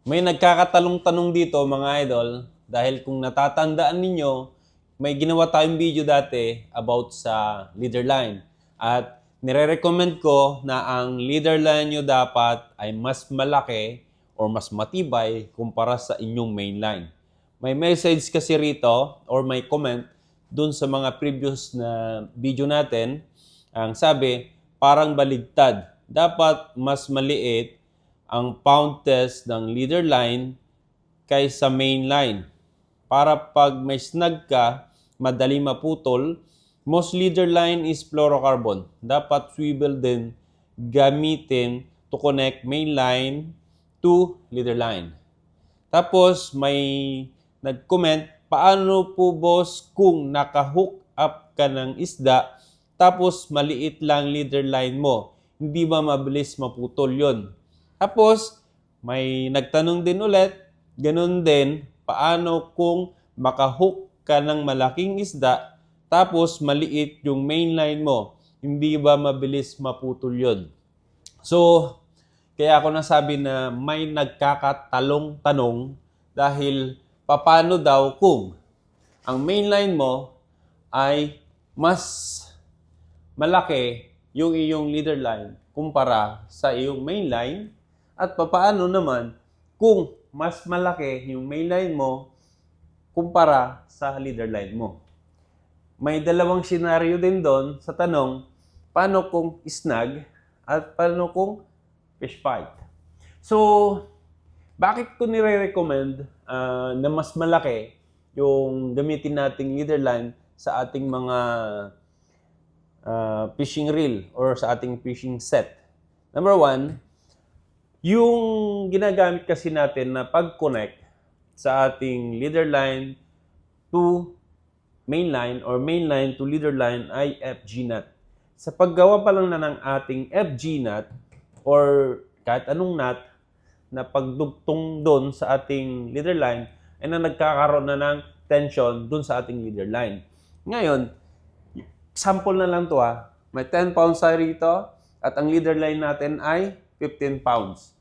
May nagkakatalong-tanong dito mga idol dahil kung natatandaan ninyo, may ginawa tayong video dati about sa leader line. At nire-recommend ko na ang leader line nyo dapat ay mas malaki or mas matibay kumpara sa inyong main line. May message kasi rito or may comment dun sa mga previous na video natin. Ang sabi, parang baligtad. Dapat mas maliit ang pound test ng leader line kaysa main line. Para pag may snag ka, madali maputol. Most leader line is fluorocarbon. Dapat swivel din gamitin to connect main line to leader line. Tapos may nag-comment, paano po boss kung naka-hook up ka ng isda tapos maliit lang leader line mo? Hindi ba mabilis maputol yon? Tapos may nagtanong din ulit, ganun din, paano kung maka-hook ka ng malaking isda tapos maliit yung main line mo? Hindi ba mabilis maputol yon? So, kaya ako nasabi na may nagkakatalong-tanong dahil paano daw kung ang mainline mo ay mas malaki yung iyong leader line kumpara sa iyong mainline at paano naman kung mas malaki yung mainline mo kumpara sa leader line mo. May dalawang senaryo din doon sa tanong, paano kung snag at paano kung fish fight. So, bakit ko nire-recommend na mas malaki yung gamitin nating leader line sa ating mga fishing reel or sa ating fishing set? Number one, yung ginagamit kasi natin na pag-connect sa ating leader line to main line or main line to leader line ay FG nut. Sa paggawa pa lang na ng ating FG nut or kahit anong nut na pagdugtong doon sa ating leader line ay na nagkakaroon na ng tension doon sa ating leader line. Ngayon, sample na lang to ha. May 10 pounds tayo rito at ang leader line natin ay 15 pounds.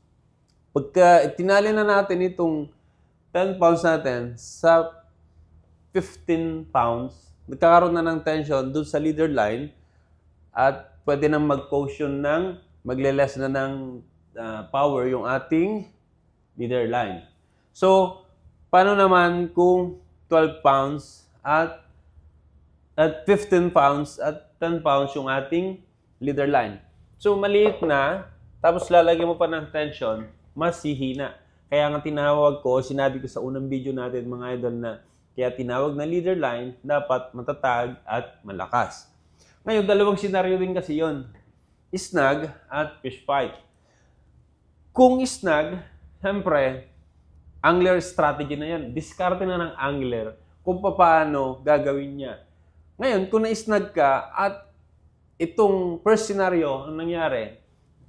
Pagka tinali na natin itong 10 pounds natin sa 15 pounds, nagkakaroon na ng tension doon sa leader line at pwede nang mag-caution ng magle-less na ng power yung ating leader line. So, paano naman kung 12 pounds at 15 pounds at 10 pounds yung ating leader line? So, maliit na, tapos lalagyan mo pa ng tension, mas hihina. Kaya nga tinawag ko, sinabi ko sa unang video natin mga idol na kaya tinawag na leader line, dapat matatag at malakas. Ngayon, dalawang senaryo din kasi yon, snag at fish fight. Kung snag, siyempre, angler strategy na yan. Diskarte na ng angler kung paano gagawin niya. Ngayon, kung na-snag ka at itong first scenario ang nangyari,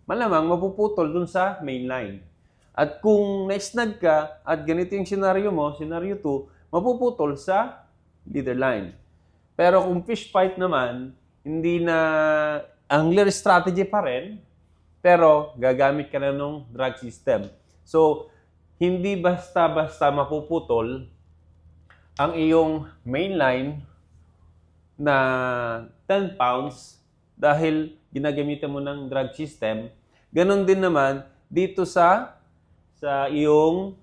malamang mapuputol dun sa main line. At kung na-snag ka at ganito yung scenario mo, scenario 2, mapuputol sa leader line. Pero kung fish fight naman, hindi na angler strategy pa rin, pero gagamit ka na ng drag system. So, hindi basta-basta mapuputol ang iyong main line na 10 pounds dahil ginagamitan mo ng drag system. Ganon din naman dito sa iyong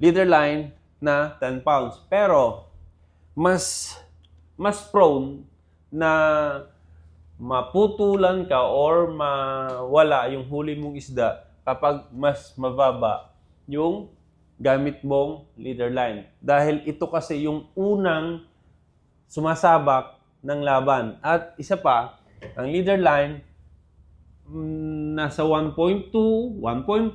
leader line na 10 pounds. Pero, mas prone na maputulan ka or mawala yung huli mong isda kapag mas mababa yung gamit mong leader line. Dahil ito kasi yung unang sumasabak ng laban. At isa pa, ang leader line nasa 1.2, 1.5,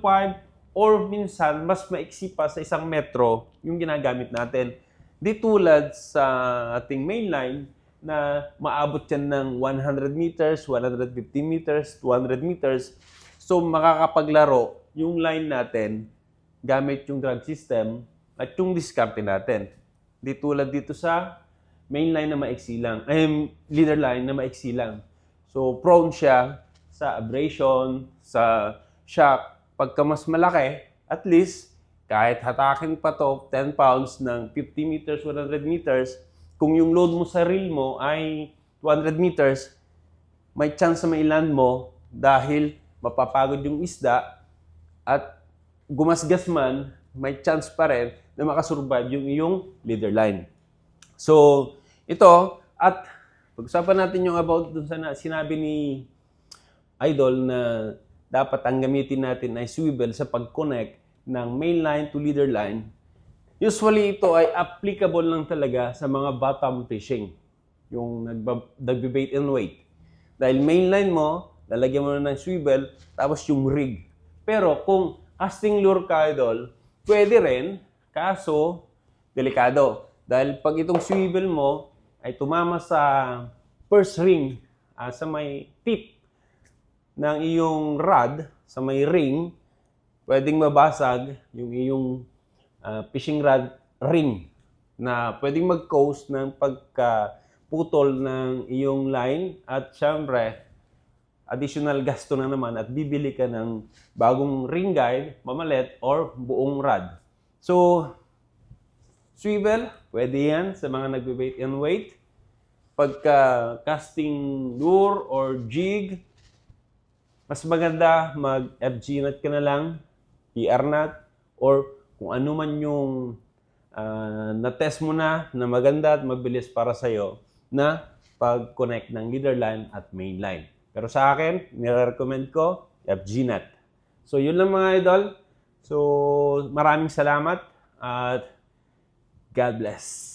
or minsan mas maiksi pa sa 1 metro yung ginagamit natin. Di tulad sa ating main line na maabot yan ng 100 meters, 150 meters, 200 meters. So, makakapaglaro yung line natin gamit yung drag system at yung diskarte natin. Di tulad dito sa main line na maiksi lang, leader line na maiksi lang. So, prone siya sa abrasion, sa shock, pagka mas malaki, at least, kahit hatakin pa to 10 pounds ng 50 meters, 100 meters, kung yung load mo sa reel mo ay 200 meters, may chance na mailand mo dahil mapapagod yung isda at gumasgas man, may chance pa rin na makasurvive yung iyong leader line. So, ito, at pag-usapan natin yung about dun sa sinabi ni Idol na dapat ang gamitin natin ay swivel sa pag-connect ng main line to leader line. Usually, ito ay applicable lang talaga sa mga bottom fishing, yung nagbe-bait and weight. Dahil main line mo, lalagyan mo na ng swivel, tapos yung rig. Pero kung casting lure ka, Idol, pwede rin, kaso delikado. Dahil pag itong swivel mo ay tumama sa first ring, sa may tip ng iyong rod, sa may ring, pwedeng mabasag yung iyong fishing rod ring na pwedeng mag-cause ng pagkaputol ng iyong line at syempre, additional gasto na naman at bibili ka ng bagong ring guide, mamalet, or buong rod. So, swivel, pwede yan sa mga nagbe-bait and weight. Pagka casting lure or jig, mas maganda mag-FG nut ka na lang, PR nut, or kung ano man yung na-test mo na maganda at mabilis para sa'yo na pag-connect ng leader line at main line. Pero sa akin, nire-recommend ko FG nut. So, yun lang mga idol. So, maraming salamat at God bless.